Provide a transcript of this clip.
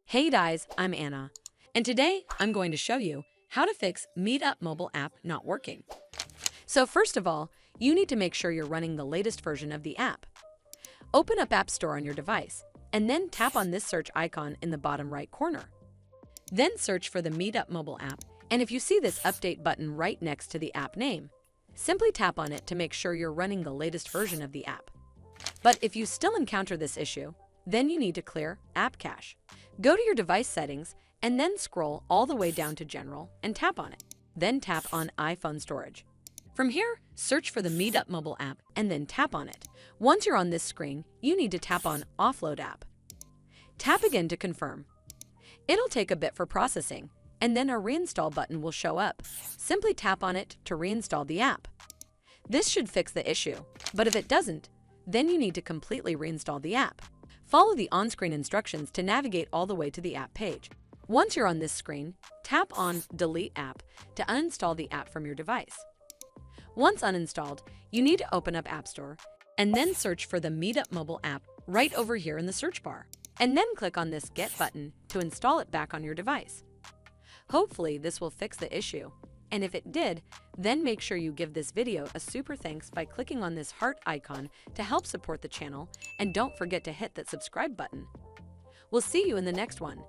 Hey guys, I'm Anna, and today I'm going to show you how to fix Meetup mobile app not working. So first of all, you need to make sure you're running the latest version of the app. Open up App Store on your device, and then tap on this search icon in the bottom right corner. Then search for the Meetup mobile app, and if you see this update button right next to the app name, simply tap on it to make sure you're running the latest version of the app. But if you still encounter this issue, then you need to clear App Cache. Go to your device settings and then scroll all the way down to General and tap on it. Then tap on iPhone Storage. From here, search for the Meetup mobile app and then tap on it. Once you're on this screen, you need to tap on Offload App. Tap again to confirm. It'll take a bit for processing, and then a Reinstall button will show up. Simply tap on it to reinstall the app. This should fix the issue, but if it doesn't, then you need to completely reinstall the app. Follow the on-screen instructions to navigate all the way to the app page. Once you're on this screen, tap on Delete App to uninstall the app from your device. Once uninstalled, you need to open up App Store and then search for the Meetup mobile app right over here in the search bar, and then click on this Get button to install it back on your device. Hopefully this will fix the issue, and if it did, then make sure you give this video a super thanks by clicking on this heart icon to help support the channel, and don't forget to hit that subscribe button. We'll see you in the next one.